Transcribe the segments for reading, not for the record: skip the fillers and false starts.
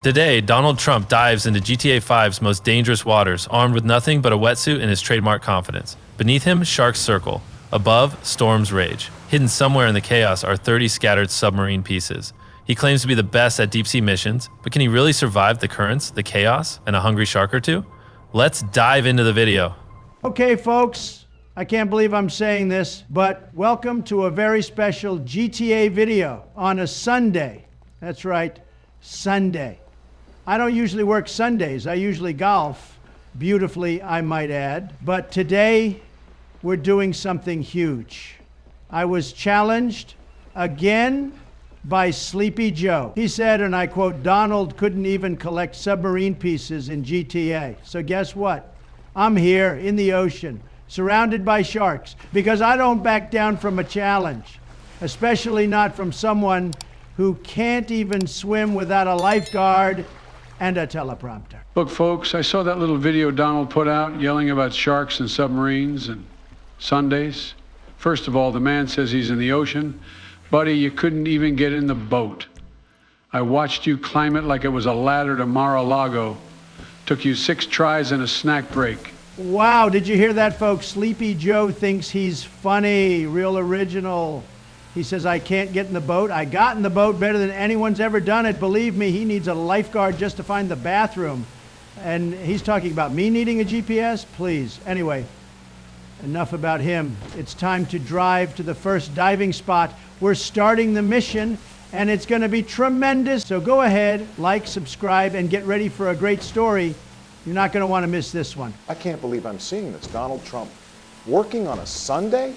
Today, Donald Trump dives into GTA 5's most dangerous waters, armed with nothing but a wetsuit and his trademark confidence. Beneath him, sharks circle. Above, storms rage. Hidden somewhere in the chaos are 30 scattered submarine pieces. He claims to be the best at deep-sea missions, but can he really survive the currents, the chaos, and a hungry shark or two? Let's dive into the video. Okay, folks, I can't believe I'm saying this, but welcome to a very special GTA video on a Sunday. That's right, Sunday. I don't usually work Sundays. I usually golf, beautifully, I might add. But today, we're doing something huge. I was challenged again by Sleepy Joe. He said, and I quote, "Donald couldn't even collect submarine pieces in GTA." So guess what? I'm here in the ocean, surrounded by sharks, because I don't back down from a challenge, especially not from someone who can't even swim without a lifeguard and a teleprompter. Look, folks, I saw that little video Donald put out yelling about sharks and submarines and Sundays. First of all, the man says he's in the ocean. Buddy, you couldn't even get in the boat. I watched you climb it like it was a ladder to Mar-a-Lago. Took you 6 tries and a snack break. Wow, did you hear that, folks? Sleepy Joe thinks he's funny, real original. He says, I can't get in the boat. I got in the boat better than anyone's ever done it. Believe me, he needs a lifeguard just to find the bathroom. And he's talking about me needing a GPS? Please. Anyway, enough about him. It's time to drive to the first diving spot. We're starting the mission, and it's going to be tremendous. So go ahead, like, subscribe, and get ready for a great story. You're not going to want to miss this one. I can't believe I'm seeing this. Donald Trump working on a Sunday?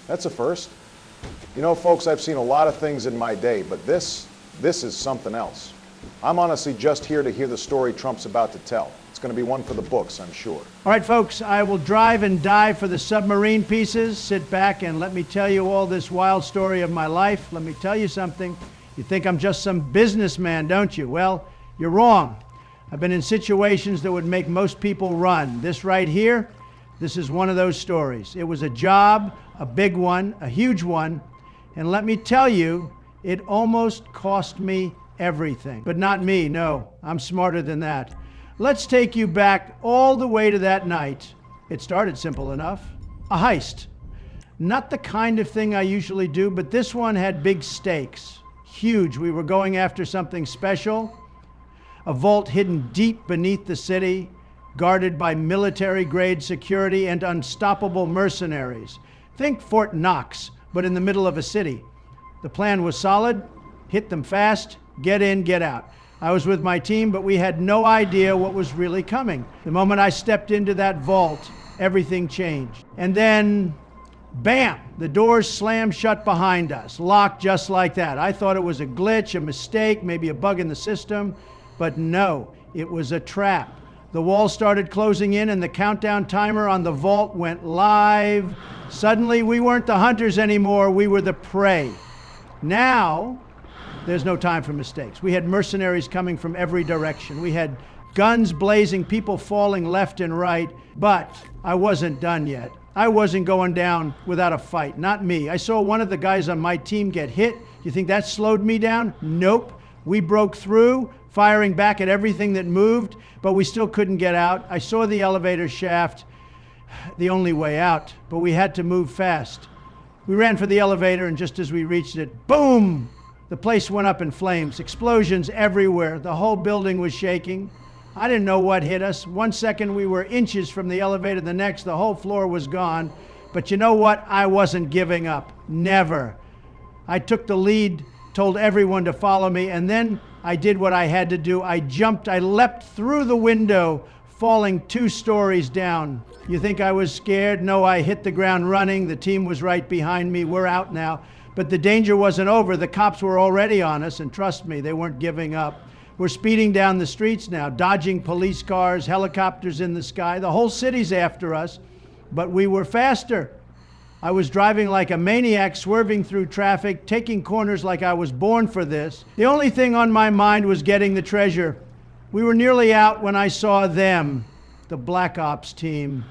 That's a first. You know, folks, I've seen a lot of things in my day, but this is something else. I'm honestly just here to hear the story Trump's about to tell. It's going to be one for the books, I'm sure. All right, folks, I will drive and dive for the submarine pieces. Sit back and let me tell you all this wild story of my life. Let me tell you something. You think I'm just some businessman, don't you? Well, you're wrong. I've been in situations that would make most people run. This right here, this is one of those stories. It was a job, a big one, a huge one, and let me tell you, it almost cost me everything. But not me, no, I'm smarter than that. Let's take you back all the way to that night. It started simple enough. A heist. Not the kind of thing I usually do, but this one had big stakes. Huge. We were going after something special. A vault hidden deep beneath the city, guarded by military-grade security and unstoppable mercenaries. Think Fort Knox, but in the middle of a city. The plan was solid, hit them fast, get in, get out. I was with my team, but we had no idea what was really coming. The moment I stepped into that vault, everything changed. And then, bam, the doors slammed shut behind us, locked just like that. I thought it was a glitch, a mistake, maybe a bug in the system, but no, it was a trap. The wall started closing in and the countdown timer on the vault went live. Suddenly, we weren't the hunters anymore, we were the prey. Now, there's no time for mistakes. We had mercenaries coming from every direction. We had guns blazing, people falling left and right, but I wasn't done yet. I wasn't going down without a fight, not me. I saw one of the guys on my team get hit. You think that slowed me down? Nope. We broke through, firing back at everything that moved, but we still couldn't get out. I saw the elevator shaft, the only way out, but we had to move fast. We ran for the elevator, and just as we reached it, boom! The place went up in flames, explosions everywhere. The whole building was shaking. I didn't know what hit us. 1 second we were inches from the elevator, the next the whole floor was gone. But you know what? I wasn't giving up. Never. I took the lead, told everyone to follow me, and then I did what I had to do. I jumped, I leapt through the window, falling 2 stories down. You think I was scared? No, I hit the ground running. The team was right behind me. We're out now. But the danger wasn't over. The cops were already on us, and trust me, they weren't giving up. We're speeding down the streets now, dodging police cars, helicopters in the sky. The whole city's after us, but we were faster. I was driving like a maniac, swerving through traffic, taking corners like I was born for this. The only thing on my mind was getting the treasure. We were nearly out when I saw them, the Black Ops team.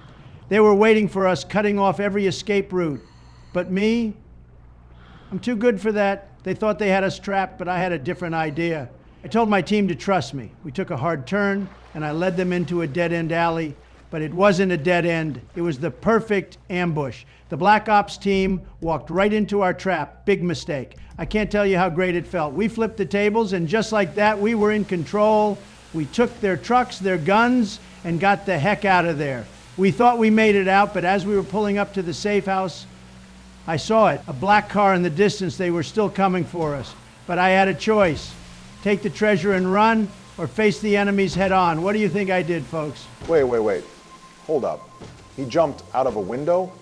They were waiting for us, cutting off every escape route. But me, I'm too good for that. They thought they had us trapped, but I had a different idea. I told my team to trust me. We took a hard turn, and I led them into a dead-end alley, but it wasn't a dead end. It was the perfect ambush. The Black Ops team walked right into our trap. Big mistake. I can't tell you how great it felt. We flipped the tables, and just like that, we were in control. We took their trucks, their guns, and got the heck out of there. We thought we made it out, but as we were pulling up to the safe house, I saw it, a black car in the distance. They were still coming for us. But I had a choice. Take the treasure and run, or face the enemies head on. What do you think I did, folks? Wait. Hold up. He jumped out of a window,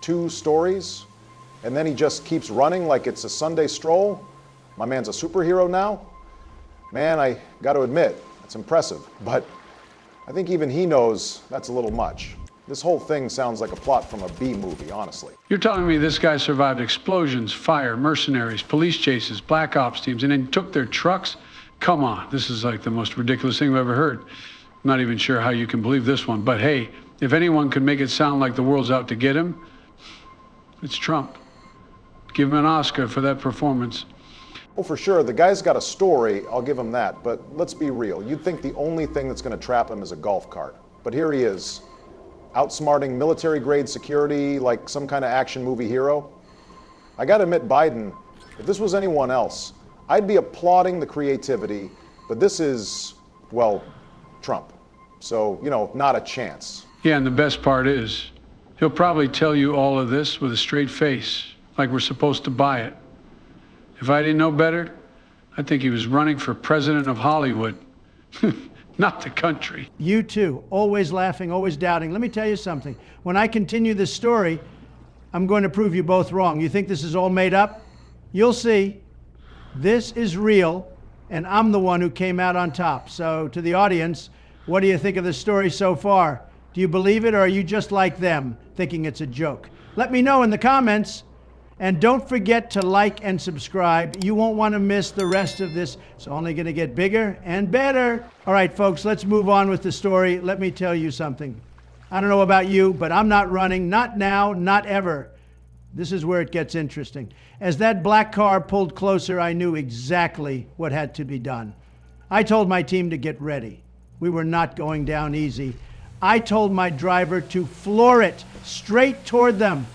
2 stories, and then he just keeps running like it's a Sunday stroll? My man's a superhero now? Man, I got to admit, it's impressive, but I think even he knows that's a little much. This whole thing sounds like a plot from a B movie, honestly. You're telling me this guy survived explosions, fire, mercenaries, police chases, black ops teams, and then took their trucks? Come on, this is like the most ridiculous thing I've ever heard. I'm not even sure how you can believe this one, but hey, if anyone could make it sound like the world's out to get him, it's Trump. Give him an Oscar for that performance. Well, for sure, the guy's got a story, I'll give him that, but let's be real. You'd think the only thing that's going to trap him is a golf cart. But here he is, outsmarting military-grade security like some kind of action movie hero. I got to admit, Biden, if this was anyone else, I'd be applauding the creativity, but this is, well, Trump. So, not a chance. Yeah, and the best part is, he'll probably tell you all of this with a straight face, like we're supposed to buy it. If I didn't know better, I'd think he was running for president of Hollywood, not the country. You too, always laughing, always doubting. Let me tell you something. When I continue this story, I'm going to prove you both wrong. You think this is all made up? You'll see. This is real, and I'm the one who came out on top. So to the audience, what do you think of the story so far? Do you believe it, or are you just like them, thinking it's a joke? Let me know in the comments. And don't forget to like and subscribe. You won't want to miss the rest of this. It's only going to get bigger and better. All right, folks, let's move on with the story. Let me tell you something. I don't know about you, but I'm not running. Not now, not ever. This is where it gets interesting. As that black car pulled closer, I knew exactly what had to be done. I told my team to get ready. We were not going down easy. I told my driver to floor it straight toward them.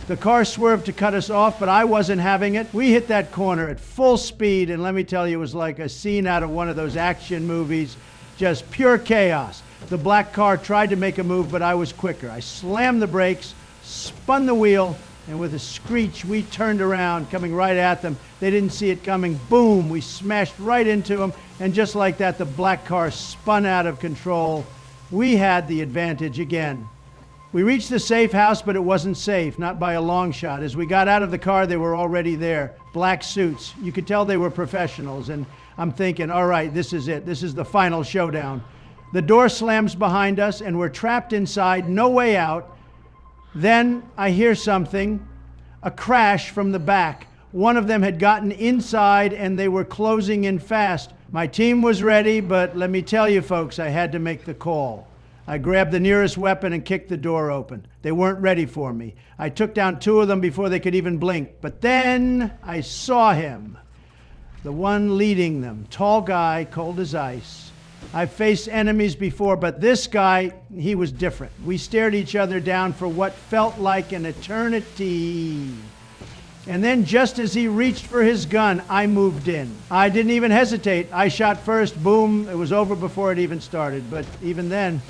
The car swerved to cut us off, but I wasn't having it. We hit that corner at full speed, and let me tell you, it was like a scene out of one of those action movies. Just pure chaos. The black car tried to make a move, but I was quicker. I slammed the brakes, spun the wheel, and with a screech, we turned around, coming right at them. They didn't see it coming. Boom! We smashed right into them, and just like that, the black car spun out of control. We had the advantage again. We reached the safe house, but it wasn't safe, not by a long shot. As we got out of the car, they were already there. Black suits. You could tell they were professionals, and I'm thinking, all right, this is it. This is the final showdown. The door slams behind us, and we're trapped inside, no way out. Then I hear something, a crash from the back. One of them had gotten inside, and they were closing in fast. My team was ready, but let me tell you, folks, I had to make the call. I grabbed the nearest weapon and kicked the door open. They weren't ready for me. I took down 2 of them before they could even blink. But then I saw him, the one leading them, tall guy, cold as ice. I've faced enemies before, but this guy, he was different. We stared each other down for what felt like an eternity. And then just as he reached for his gun, I moved in. I didn't even hesitate. I shot first, boom, it was over before it even started. But even then,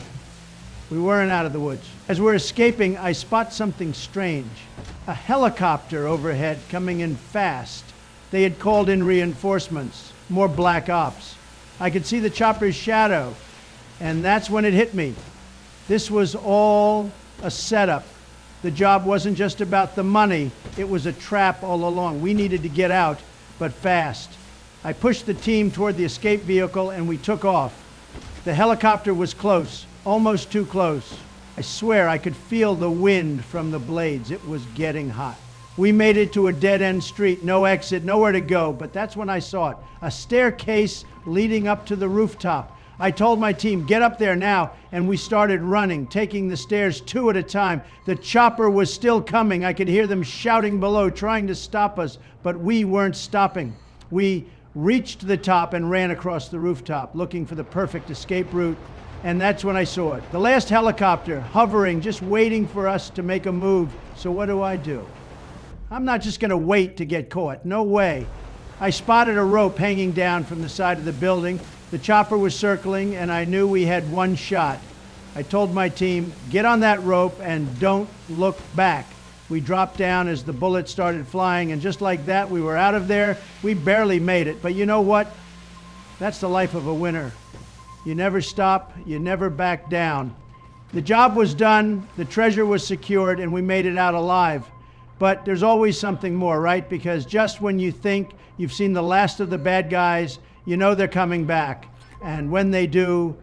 we weren't out of the woods. As we're escaping, I spot something strange. A helicopter overhead coming in fast. They had called in reinforcements, more black ops. I could see the chopper's shadow, and that's when it hit me. This was all a setup. The job wasn't just about the money. It was a trap all along. We needed to get out, but fast. I pushed the team toward the escape vehicle, and we took off. The helicopter was close. Almost too close. I swear I could feel the wind from the blades. It was getting hot. We made it to a dead-end street, no exit, nowhere to go, but that's when I saw it. A staircase leading up to the rooftop. I told my team, get up there now, and we started running, taking the stairs 2 at a time. The chopper was still coming. I could hear them shouting below, trying to stop us, but we weren't stopping. We reached the top and ran across the rooftop looking for the perfect escape route. And that's when I saw it. The last helicopter hovering, just waiting for us to make a move. So what do? I'm not just going to wait to get caught. No way. I spotted a rope hanging down from the side of the building. The chopper was circling, and I knew we had one shot. I told my team, get on that rope and don't look back. We dropped down as the bullets started flying, and just like that, we were out of there. We barely made it. But you know what? That's the life of a winner. You never stop, you never back down. The job was done, the treasure was secured, and we made it out alive. But there's always something more, right? Because just when you think you've seen the last of the bad guys, you know they're coming back. And when they do,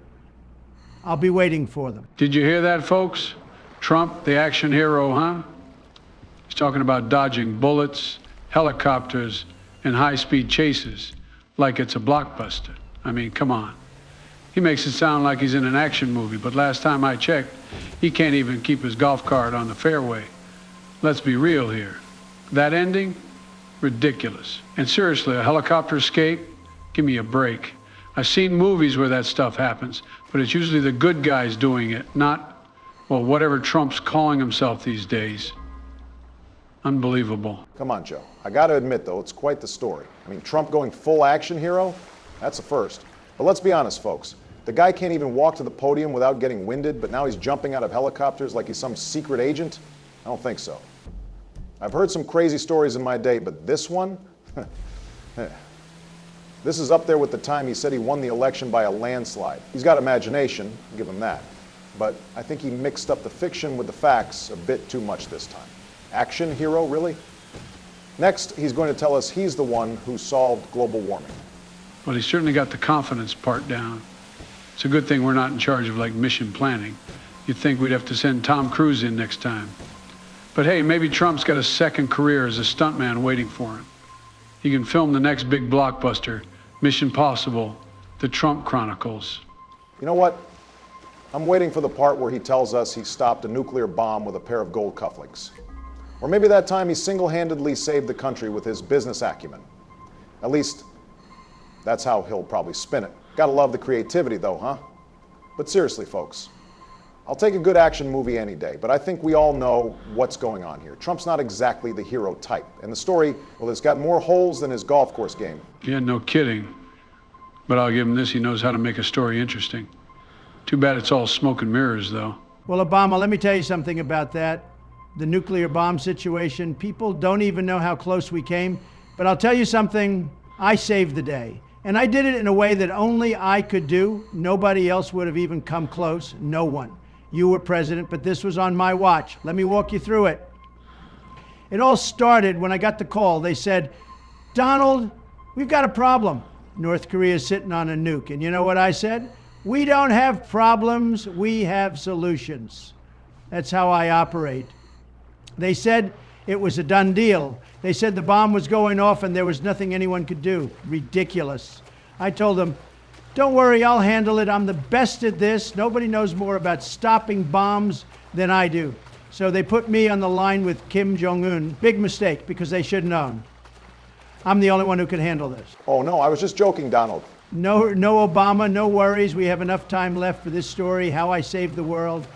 I'll be waiting for them. Did you hear that, folks? Trump, the action hero, huh? He's talking about dodging bullets, helicopters, and high-speed chases like it's a blockbuster. I mean, come on. He makes it sound like he's in an action movie, but last time I checked, he can't even keep his golf cart on the fairway. Let's be real here. That ending? Ridiculous. And seriously, a helicopter escape? Give me a break. I've seen movies where that stuff happens, but it's usually the good guys doing it, not, well, whatever Trump's calling himself these days. Unbelievable. Come on, Joe. I got to admit, though, it's quite the story. I mean, Trump going full action hero? That's a first. But let's be honest, folks. The guy can't even walk to the podium without getting winded, but now he's jumping out of helicopters like he's some secret agent? I don't think so. I've heard some crazy stories in my day, but this one? This is up there with the time he said he won the election by a landslide. He's got imagination, I'll give him that. But I think he mixed up the fiction with the facts a bit too much this time. Action hero, really? Next, he's going to tell us he's the one who solved global warming. Well, he certainly got the confidence part down. It's a good thing we're not in charge of, like, mission planning. You'd think we'd have to send Tom Cruise in next time. But hey, maybe Trump's got a second career as a stuntman waiting for him. He can film the next big blockbuster, Mission Possible, The Trump Chronicles. You know what? I'm waiting for the part where he tells us he stopped a nuclear bomb with a pair of gold cufflinks. Or maybe that time he single-handedly saved the country with his business acumen. At least, that's how he'll probably spin it. Gotta love the creativity though, huh? But seriously, folks, I'll take a good action movie any day, but I think we all know what's going on here. Trump's not exactly the hero type. And the story, well, it's got more holes than his golf course game. Yeah, no kidding. But I'll give him this, he knows how to make a story interesting. Too bad it's all smoke and mirrors, though. Well, Obama, let me tell you something about that. The nuclear bomb situation, people don't even know how close we came. But I'll tell you something, I saved the day. And I did it in a way that only I could do. Nobody else would have even come close. No one. You were president, but this was on my watch. Let me walk you through it. It all started when I got the call. They said, Donald, we've got a problem. North Korea is sitting on a nuke. And you know what I said? We don't have problems, we have solutions. That's how I operate. They said it was a done deal. They said the bomb was going off and there was nothing anyone could do. Ridiculous. I told them, don't worry, I'll handle it. I'm the best at this. Nobody knows more about stopping bombs than I do. So they put me on the line with Kim Jong-un. Big mistake, because they should have known. I'm the only one who can handle this. Oh no, I was just joking, Donald. No, Obama, no worries. We have enough time left for this story, how I saved the world.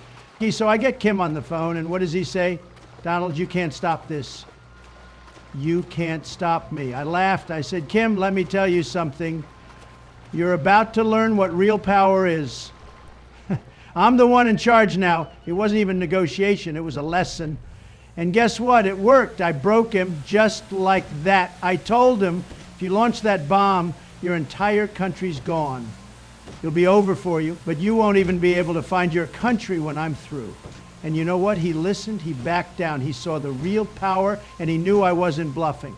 So I get Kim on the phone, and what does he say? Donald, you can't stop this. You can't stop me. I laughed. I said, Kim, let me tell you something. You're about to learn what real power is. I'm the one in charge now. It wasn't even negotiation. It was a lesson. And guess what? It worked. I broke him just like that. I told him, if you launch that bomb, your entire country's gone. It'll be over for you, but you won't even be able to find your country when I'm through. And you know what? He listened, he backed down. He saw the real power, and he knew I wasn't bluffing.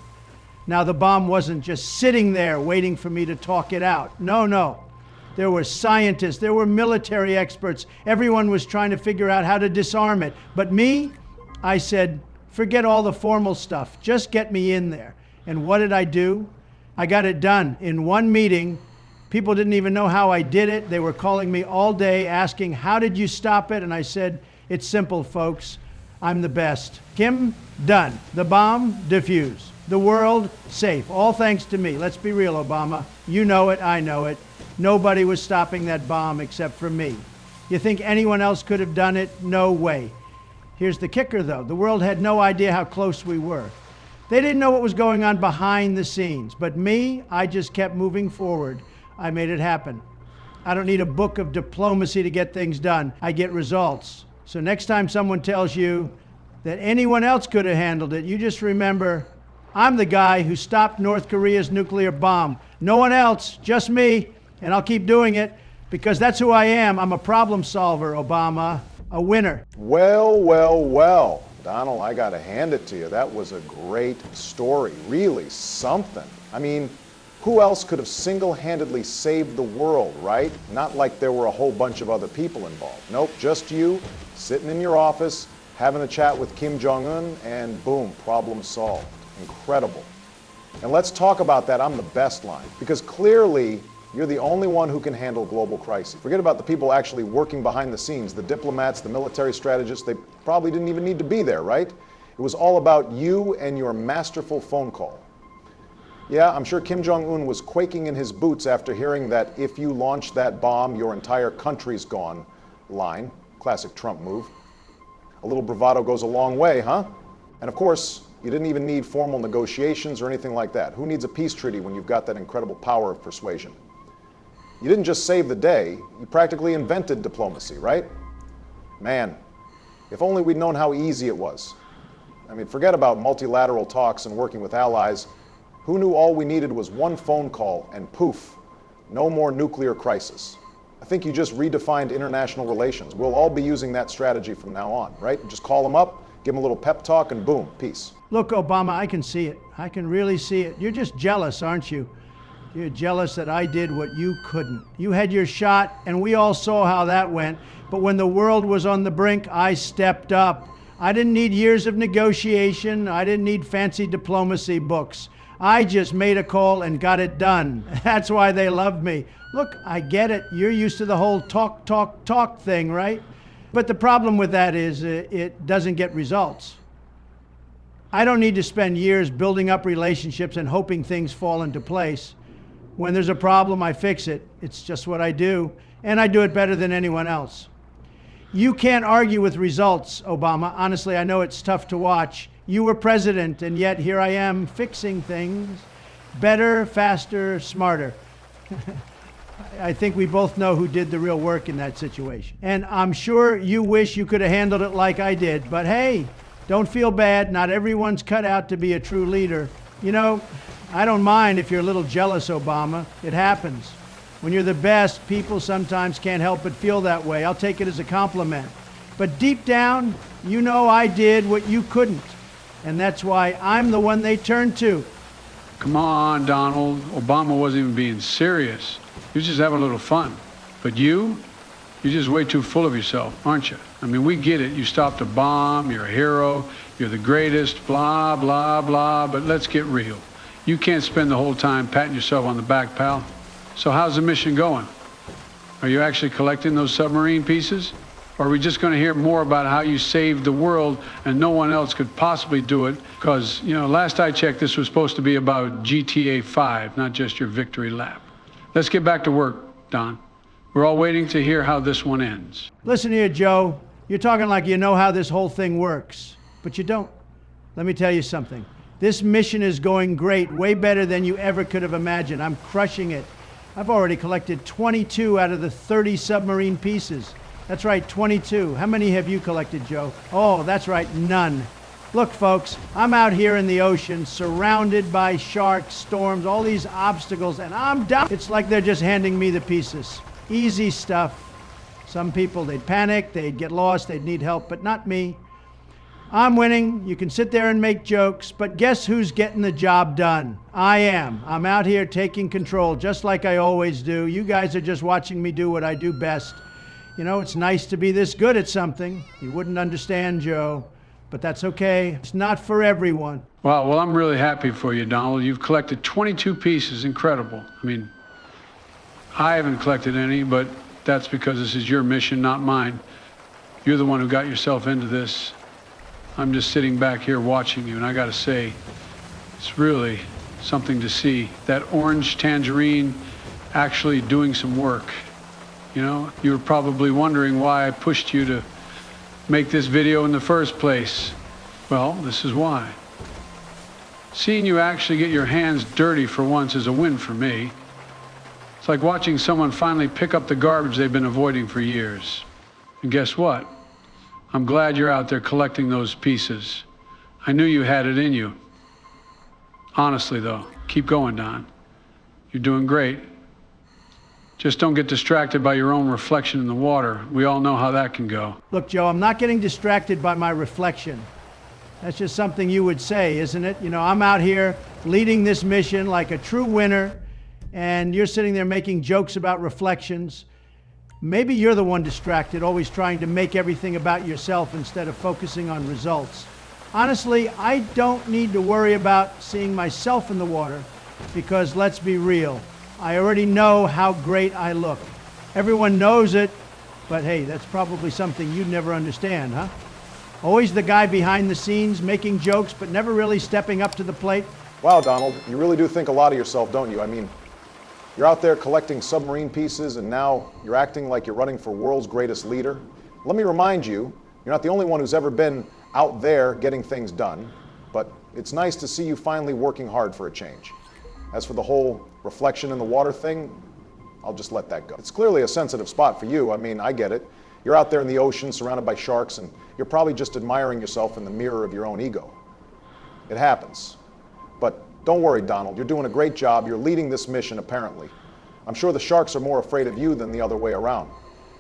Now, the bomb wasn't just sitting there waiting for me to talk it out. No. There were scientists, there were military experts. Everyone was trying to figure out how to disarm it. But me, I said, forget all the formal stuff. Just get me in there. And what did I do? I got it done in one meeting. People didn't even know how I did it. They were calling me all day asking, how did you stop it? And I said, it's simple, folks. I'm the best. Kim, done. The bomb, defused. the world safe. All thanks to me. Let's be real, Obama. You know it, I know it. Nobody was stopping that bomb except for me. You think anyone else could have done it? No way. Here's the kicker, though. The world had no idea how close we were. They didn't know what was going on behind the scenes. But me, I just kept moving forward. I made it happen. I don't need a book of diplomacy to get things done. I get results. So next time someone tells you that anyone else could have handled it, you just remember, I'm the guy who stopped North Korea's nuclear bomb. No one else, just me, and I'll keep doing it because that's who I am. I'm a problem solver, Obama, a winner. Well, well, well. Donald, I gotta hand it to you. That was a great story. Really something. I mean, who else could have single-handedly saved the world, right? Not like there were a whole bunch of other people involved. Nope, just you, sitting in your office, having a chat with Kim Jong-un, and boom, problem solved. Incredible. And let's talk about that "I'm the best" line, because clearly you're the only one who can handle global crises. Forget about the people actually working behind the scenes, the diplomats, the military strategists. They probably didn't even need to be there, right? It was all about you and your masterful phone call. Yeah, I'm sure Kim Jong-un was quaking in his boots after hearing that "if you launch that bomb, your entire country's gone" line. Classic Trump move. A little bravado goes a long way, huh? And of course, you didn't even need formal negotiations or anything like that. Who needs a peace treaty when you've got that incredible power of persuasion? You didn't just save the day, you practically invented diplomacy, right? Man, if only we'd known how easy it was. I mean, forget about multilateral talks and working with allies. Who knew all we needed was one phone call and poof, no more nuclear crisis? I think you just redefined international relations. We'll all be using that strategy from now on, right? Just call them up, give them a little pep talk, and boom, peace. Look, Obama, I can see it. I can really see it. You're just jealous, aren't you? You're jealous that I did what you couldn't. You had your shot, and we all saw how that went. But when the world was on the brink, I stepped up. I didn't need years of negotiation. I didn't need fancy diplomacy books. I just made a call and got it done. That's why they loved me. Look, I get it. You're used to the whole talk, talk, talk thing, right? But the problem with that is it doesn't get results. I don't need to spend years building up relationships and hoping things fall into place. When there's a problem, I fix it. It's just what I do, and I do it better than anyone else. You can't argue with results, Obama. Honestly, I know it's tough to watch. You were president, and yet here I am fixing things better, faster, smarter. I think we both know who did the real work in that situation. And I'm sure you wish you could have handled it like I did. But hey, don't feel bad. Not everyone's cut out to be a true leader. You know, I don't mind if you're a little jealous, Obama. It happens. When you're the best, people sometimes can't help but feel that way. I'll take it as a compliment. But deep down, you know I did what you couldn't. And that's why I'm the one they turn to. Come on, Donald. Obama wasn't even being serious. He was just having a little fun. But you're just way too full of yourself, aren't you? I mean, we get it. You stopped a bomb, you're a hero, you're the greatest, blah, blah, blah. But let's get real. You can't spend the whole time patting yourself on the back, pal. So how's the mission going? Are you actually collecting those submarine pieces? Or are we just going to hear more about how you saved the world and no one else could possibly do it? Because, you know, last I checked, this was supposed to be about GTA 5, not just your victory lap. Let's get back to work, Don. We're all waiting to hear how this one ends. Listen here, Joe. You're talking like you know how this whole thing works, but you don't. Let me tell you something. This mission is going great, way better than you ever could have imagined. I'm crushing it. I've already collected 22 out of the 30 submarine pieces. That's right, 22. How many have you collected, Joe? Oh, that's right, none. Look, folks, I'm out here in the ocean, surrounded by sharks, storms, all these obstacles, and I'm down. It's like they're just handing me the pieces. Easy stuff. Some people, they'd panic, they'd get lost, they'd need help, but not me. I'm winning. You can sit there and make jokes, but guess who's getting the job done? I am. I'm out here taking control, just like I always do. You guys are just watching me do what I do best. You know, it's nice to be this good at something. You wouldn't understand, Joe, but that's okay. It's not for everyone. Wow, well, I'm really happy for you, Donald. You've collected 22 pieces. Incredible. I mean, I haven't collected any, but that's because this is your mission, not mine. You're the one who got yourself into this. I'm just sitting back here watching you, and I got to say, It's really something to see. That orange tangerine actually doing some work. You know, you were probably wondering why I pushed you to make this video in the first place. Well, this is why. Seeing you actually get your hands dirty for once is a win for me. It's like watching someone finally pick up the garbage they've been avoiding for years. And guess what? I'm glad you're out there collecting those pieces. I knew you had it in you. Honestly, though, keep going, Don. You're doing great. Just don't get distracted by your own reflection in the water. We all know how that can go. Look, Joe, I'm not getting distracted by my reflection. That's just something you would say, isn't it? You know, I'm out here leading this mission like a true winner, and you're sitting there making jokes about reflections. Maybe you're the one distracted, always trying to make everything about yourself instead of focusing on results. Honestly, I don't need to worry about seeing myself in the water because, let's be real, I already know how great I look. Everyone knows it, but hey, that's probably something you'd never understand, huh? Always the guy behind the scenes making jokes, but never really stepping up to the plate. Wow, Donald, you really do think a lot of yourself, don't you? I mean, you're out there collecting submarine pieces, and now you're acting like you're running for world's greatest leader. Let me remind you, you're not the only one who's ever been out there getting things done, but it's nice to see you finally working hard for a change. As for the whole reflection in the water thing, I'll just let that go. It's clearly a sensitive spot for you. I mean, I get it. You're out there in the ocean surrounded by sharks, and you're probably just admiring yourself in the mirror of your own ego. It happens. But don't worry, Donald. You're doing a great job. You're leading this mission, apparently. I'm sure the sharks are more afraid of you than the other way around.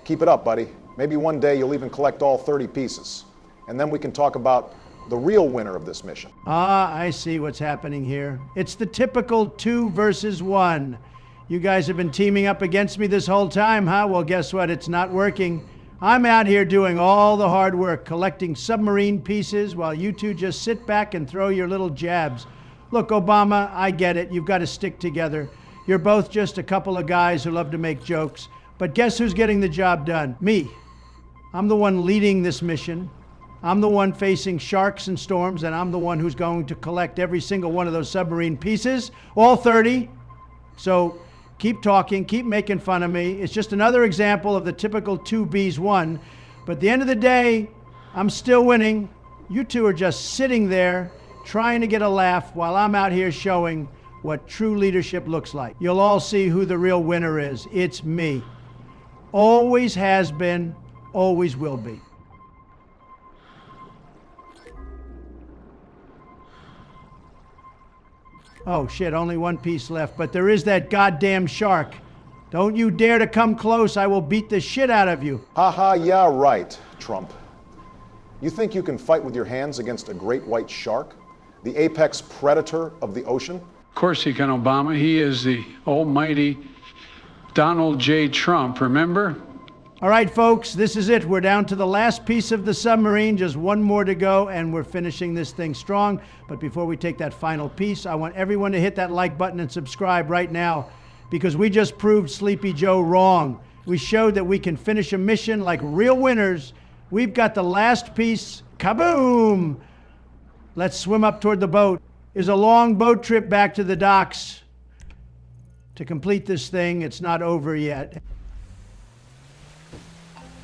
Keep it up, buddy. Maybe one day you'll even collect all 30 pieces. And then we can talk about the real winner of this mission. Ah, I see what's happening here. It's the typical 2 versus 1. You guys have been teaming up against me this whole time, huh? Well, guess what? It's not working. I'm out here doing all the hard work, collecting submarine pieces, while you two just sit back and throw your little jabs. Look, Obama, I get it. You've got to stick together. You're both just a couple of guys who love to make jokes. But guess who's getting the job done? Me. I'm the one leading this mission. I'm the one facing sharks and storms, and I'm the one who's going to collect every single one of those submarine pieces, all 30. So keep talking, keep making fun of me. It's just another example of the typical 2 Bs 1. But at the end of the day, I'm still winning. You two are just sitting there trying to get a laugh while I'm out here showing what true leadership looks like. You'll all see who the real winner is. It's me. Always has been, always will be. Oh shit, only 1 piece left, but there is that goddamn shark. Don't you dare to come close, I will beat the shit out of you. Haha, yeah, right, Trump. You think you can fight with your hands against a great white shark? The apex predator of the ocean? Of course he can, Obama. He is the almighty Donald J. Trump, remember? All right, folks, this is it. We're down to the last piece of the submarine, just 1 more to go, and we're finishing this thing strong. But before we take that final piece, I want everyone to hit that like button and subscribe right now, because we just proved Sleepy Joe wrong. We showed that we can finish a mission like real winners. We've got the last piece. Kaboom! Let's swim up toward the boat. It's a long boat trip back to the docks to complete this thing. It's not over yet.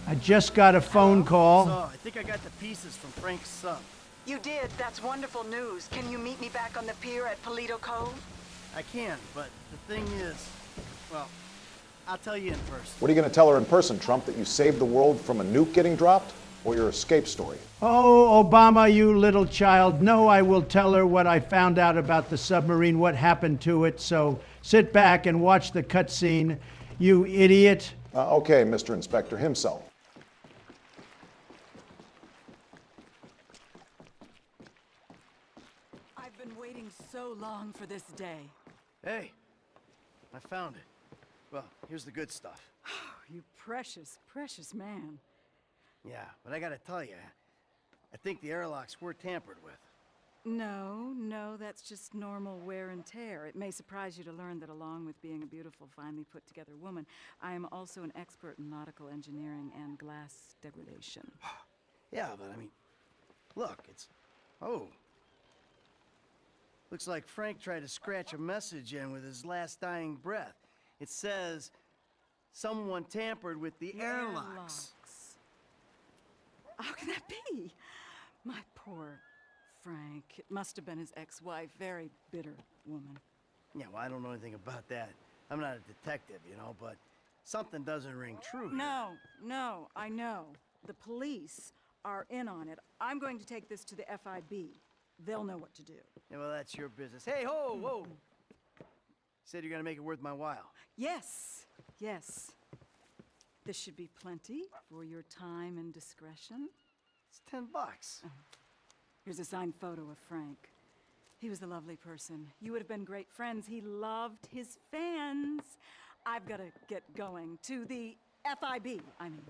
I just got a phone call. So, I think I got the pieces from Frank's sub. You did? That's wonderful news. Can you meet me back on the pier at Polito Cove? I can, but the thing is, well, I'll tell you in person. What are you going to tell her in person, Trump, that you saved the world from a nuke getting dropped? Or your escape story? Oh, Obama, you little child. No, I will tell her what I found out about the submarine, what happened to it. So sit back and watch the cutscene, you idiot. Okay, Mr. Inspector himself. I've been waiting so long for this day. Hey, I found it. Well, here's the good stuff. You precious, precious man. Yeah, but I gotta tell you, I think the airlocks were tampered with. No, that's just normal wear and tear. It may surprise you to learn that along with being a beautiful, finely put together woman, I am also an expert in nautical engineering and glass degradation. Yeah, but I mean, look, it's... Oh. Looks like Frank tried to scratch a message in with his last dying breath. It says, someone tampered with the airlocks. How can that be? My poor Frank. It must have been his ex-wife. Very bitter woman. Yeah, well, I don't know anything about that. I'm not a detective, you know, but something doesn't ring true here. No, I know. The police are in on it. I'm going to take this to the FIB. They'll know what to do. Yeah, well, that's your business. Hey, whoa! Said you're gonna make it worth my while. Yes. This should be plenty for your time and discretion. It's $10. Here's a signed photo of Frank. He was a lovely person. You would have been great friends. He loved his fans. I've got to get going to the FIB, I mean.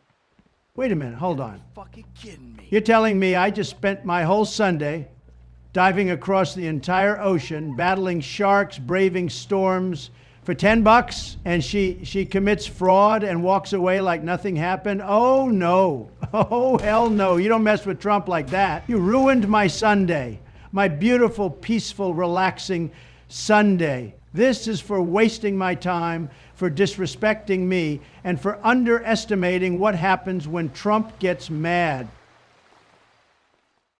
Wait a minute, hold on. Fucking kidding me. You're telling me I just spent my whole Sunday diving across the entire ocean, battling sharks, braving storms for $10, and she commits fraud and walks away like nothing happened? Oh no. Oh hell no. You don't mess with Trump like that. You ruined my Sunday. My beautiful, peaceful, relaxing Sunday. This is for wasting my time, for disrespecting me, and for underestimating what happens when Trump gets mad.